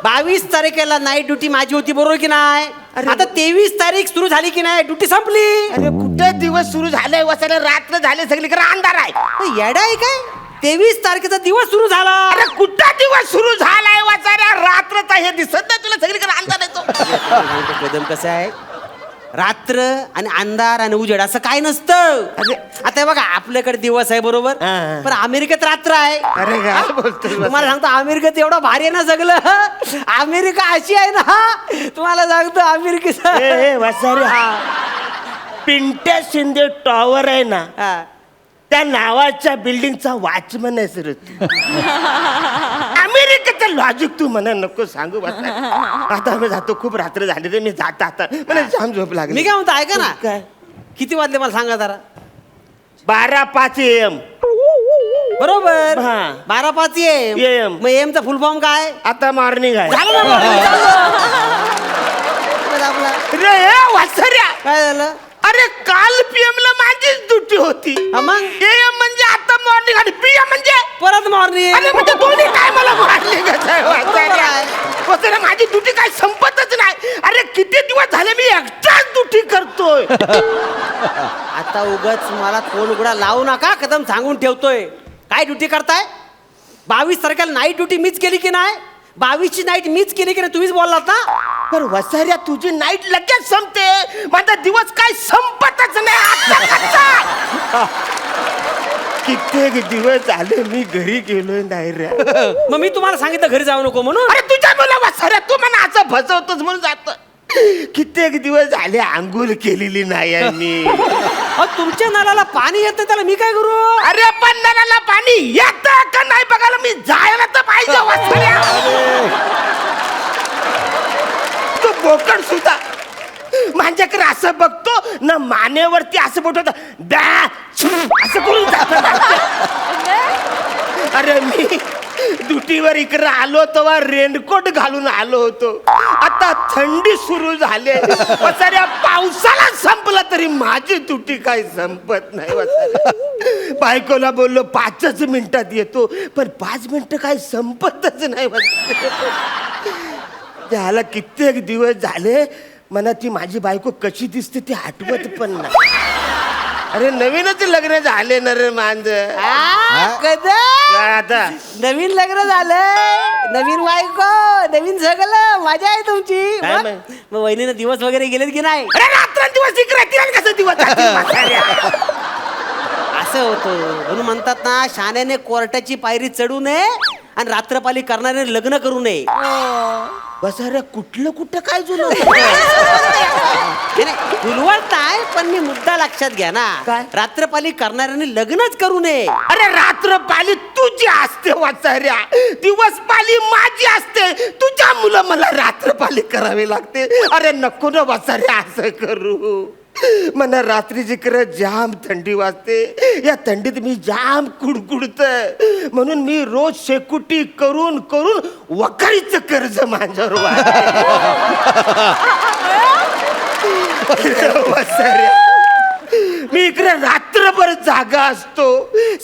22 तारखेला नाईट ड्युटी माझी होती, बरोबर की नाही? आता 23 तारीख सुरू झाली की नाही, ड्युटी संपली. अरे कुठे दिवस सुरू झालाय वसायला, रात्र झाले सगळीकडे अंधार आहे. येडा आहे काय? 23 तारखेचा दिवस सुरू झाला. अरे कुठला दिवस सुरू झालाय वाचाऱ्या, रात्रचा हे दिसत नाही तुला, सगळीकडे अंधार येतो. कदम कसं आहे, रात्र आणि अंधार आणि उजेड असं काय नसतं. आता हे बघा आपल्याकडे दिवस आहे, बरोबर, हा. पण अमेरिकेत रात्र आहे. अरे काय बोलतोस तुम्हाला सांगतो अमेरिकेत एवढं भारी आहे ना सगळं. अमेरिका अशी आहे ना, तुम्हाला सांगतो अमेरिकेचा वाचाऱ्या पिंट्या शिंदे टॉवर आहे ना, त्या नावाच्या बिल्डिंगचा वॉचमन आहे सर. अमेरिकेचं लॉजिक तू म्हणा नको सांगू वाचाऱ्या. आता आम्ही जातो, खूप रात्र झाली रे, मी जाता आता मला जाम झोप लागली. मी काय म्हणतो ऐका ना, काय किती वाजले मला सांगा जरा. 12:05 AM. बरोबर, हा. 12:05 AM. मग एमचा फुल फॉर्म काय? आता मॉर्निंग आहे. झालं ना morning, झालं. आपला रे वाचाऱ्या, काय झालं? अरे काल PM ला माझीच ड्युटी होती. हा मग? AM म्हणजे आता मॉर्निंग आणि PM म्हणजे परत मॉर्निंग. अरे म्हणजे दोन्ही काय मला मॉर्निंग बरोबर आहे. माझी ड्युटी काय संपतच नाही. अरे किती दिवस झाले मी एकटाच ड्युटी करतोय. आता उगाच मला फोन उघडा लावू नका, कदम सांगून ठेवतोय. काय ड्युटी करताय? 22 तारखेला नाईट ड्युटी मीच केली की नाही? 22ची नाईट मीच केली की नाही, तुम्हीच बोललात ना. पण वसाऱ्या तुझी नाईट लगेच संपते, माझा दिवस काय संपतच नाही. आता कसा? कित्येक दिवस झाले मी घरी गेलोय नाही रे. मग मी तुम्हाला सांगितलं घरी जाऊ नको म्हणून. अरे तुझ्या मुला वसाऱ्या तू मला असं फसवतोस म्हणून जात. कित्येक दिवस झाले आंघोळ केलेली नाही आहे मी. अहो, तुमच्या नळाला पाणी येतं, त्याला मी काय करू? अरे पण नळाला पाणी येतं का नाही बघायला मी जायला तर पाहिजे वसाऱ्या. तू बोकड सुद्धा माझ्याकडे असं बघतो ना, मानेवरती असं बोलतो असं करून जात. अरे मी ड्युटीवर इकडे आलो तेव्हा रेनकोट घालून आलो होतो. आता थंडी सुरू झाली, वसाऱ्या पावसाला संपला तरी माझी ड्युटी काही संपत नाही. वसाऱ्या बायकोला बोललो 5च मिनिटात येतो, पण 5 मिनिटं काही संपतच नाही. त्याला कित्येक दिवस झाले मला ती माझी बायको कशी दिसते ती आठवत पण नाही. अरे नवीनच लग्न झाले ना रे मांज. आता नवीन लग्न झालं, नवीन बायको, नवीन सगळं, मजा आहे तुमची. काय मग माहित? मग वहिनीनं दिवस वगैरे गेलेत की नाही? अरे रात्रंदिवस इकडे किरण कसं दिवस जातील म्हाताऱ्या? असं होतं म्हणून म्हणतात ना, शाण्याने कोर्टाची पायरी चढू नये आणि रात्रपाली करणारे लग्न करू नये. वसाऱ्या कुठलं कुठं काय जुनं फुलवताय पण मी मुद्दा लक्षात घ्या ना. काय? रात्रपाली करणाऱ्यांनी लग्नच करू नये. अरे रात्रपाली तुझी असते वाचाऱ्या, दिवसपाली माझी असते. तुझ्या मुलं मला रात्रपाली करावी लागते. अरे नको ना वाचाऱ्या असं करू. मला रात्रीची खरं जाम थंडी वाजते. या थंडीत मी जाम कुडकुडतोय. म्हणून मी रोज शेकुटी करून करून वखारीचं कर्ज माझ्यावर वाचाऱ्या. मी इकडे रात्रभर जागा असतो.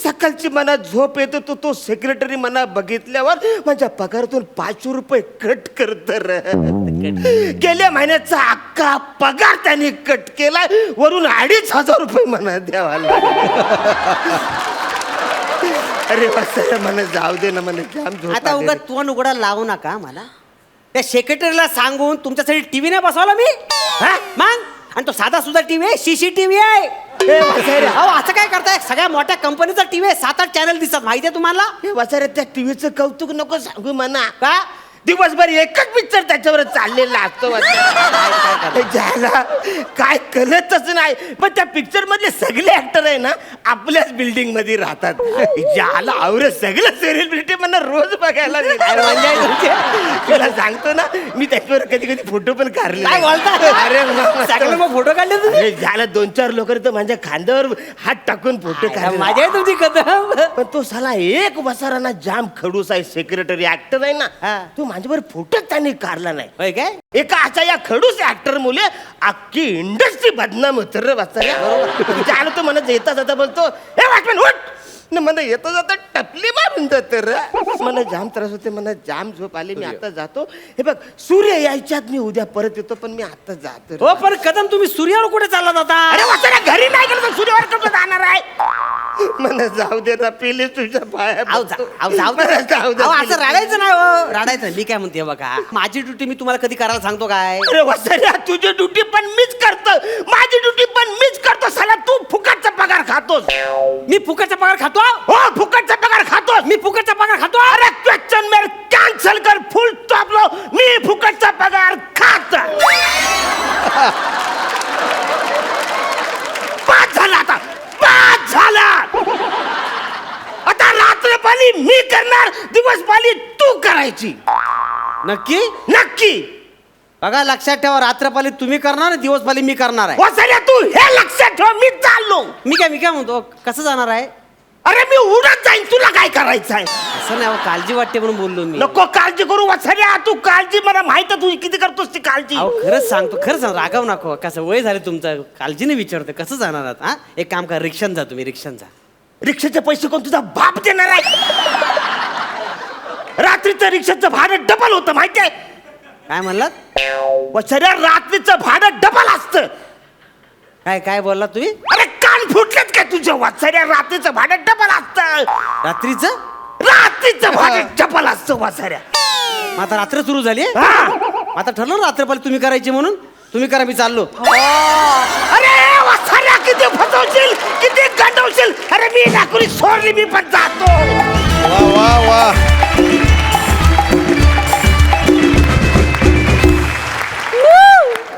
सकाळची मला झोप येतो. तो सेक्रेटरी मला बघितल्यावर माझ्या पगारातून 500 रुपये कट करत. गेल्या महिन्याचा अख्खा पगार त्यांनी कट केला. वरून 2500 रुपये मला द्यावा लागले. अरे वाचायला मला जाऊ दे ना. मला जाम झोप आता आली उगा रे. तोंड उघडा लावू नका मला. त्या सेक्रेटरीला सांगून तुमच्यासाठी टीव्ही नाही बसवला मी. हा? मग आणि तो साधा सुद्धा टीव्ही आहे, CCTV आहे. अहो असं काय करताय? सगळ्या मोठ्या कंपनीचा टीव्ही आहे. 7-8 चॅनल दिसतात माहितीये तुम्हाला. हे वाचारे त्या टीव्हीचं कौतुक नको सांगू म्हणा. का? दिवसभर एकच पिक्चर त्याच्यावर चाललेला असतो. ज्याला काय कळतच नाही. पण त्या पिक्चर मधले सगळे ऍक्टर आहे ना आपल्याच बिल्डिंग मध्ये राहतात. ज्याला आवरे सगळं सेलिब्रिटी मला रोज बघायला तुला सांगतो ना मी त्याच्यावर कधी कधी फोटो पण काढले. काय बोलता? अरे सगळे मग फोटो काढले तुम्ही? अरे ज्याला 2-4 लोक तर माझ्या खांद्यावर हात टाकून फोटो काढले. माझ्या आहे तुमची कदम. पण तो साला एक वसाराना जाम खडूस आहे. सेक्रेटरी ऍक्टर आहे ना. तो माझ्यावर फोटो त्यांनी काढला नाही. होय काय? एका अशा या खडूस ऍक्टर मुले अख्खी इंडस्ट्री बदनाम होत रे वाचायला. तो म्हणत येता जाता बोलतो हे वॉचमॅन उठ. मला येता जाता टपली मारून जात रे. मला जाम त्रास होते. मला जाम झोप आली. मी आता जातो. हे बघ सूर्य यायच्यात मी उद्या परत येतो. पण मी आता जातो रे. हो पण कदम तुम्ही सूर्यावर कुठे चालला जाता? अरे वाचायला घरी नाही गेलो तर सूर्यावर कसं जाणार आहे. मला जाऊ दे ना पिले तुझ्या पाया जाऊ दे. अहो, असं रडायचं नाही हो. रडायचं. मी काय म्हणते बघा, माझी ड्युटी मी तुम्हाला कधी करायला सांगतो काय? अरे वसाऱ्या तुझी ड्युटी पण मीच करतो. माझी ड्युटी पण मीच करतो. साला तू फुकटचा पगार खातोस. मी फुकटचा पगार खातो? हो फुकटचा पगार खातोस. मी फुकटचा पगार खातो? अरे क्वेश्चन मेर कॅन्सल कर. फुल स्टॉप लो. मी फुकटचा पगार खात. पाच झाला आता. 5 झाला. आता रात्रपाली मी करणार, दिवसपाली तू करायची. नक्की? नक्की. बघा लक्षात ठेवा, रात्रपाली तुम्ही करणार, दिवसपाली मी करणार आहे. वसाऱ्या तू हे लक्षात ठेव. मी चाललो. मी काय म्हणतो, कसं जाणार आहे? अरे मी उडत जाईन. तुला काय करायचं आहे? असं नाही हो, काळजी वाटते म्हणून बोललो मी. नको काळजी करू वसाऱ्या. तू काळजी मला माहित आहे तू किती करतोस ती काळजी. अहो खरंच सांगतो, खरंच सांग, रागाव नको. कसं वय झालं तुमचं, काळजीने विचारतो कसं जाणार आहात. हा एक काम करा, रिक्षान जा तुम्ही. रिक्षान जा. रिक्षाचे पैसे कोण तुझा बाप देणार आहे? रात्रीचं रिक्षाचं भाडं डबल होतं माहितीये. काय म्हणलात? वसाऱ्या रात्रीचं भाडं डबल असतं. काय काय बोलला तुम्ही? अरे कान फुटलेत काय तुझ्या? वसाऱ्या रात्रीचं भाडं डबल असतं. रात्रीचं? रात्रीचं भाडं डबल असतं वसाऱ्या. मग आता रात्र सुरू झाली. आता ठरलं रात्रपाली तुम्ही करायची म्हणून. तुम्ही करा, मी चाललो. अरे वसाऱ्या किती फसवशील, किती गंडवशील. अरे मी नाकुरी सोडली, मी पण जातो. वा वा वा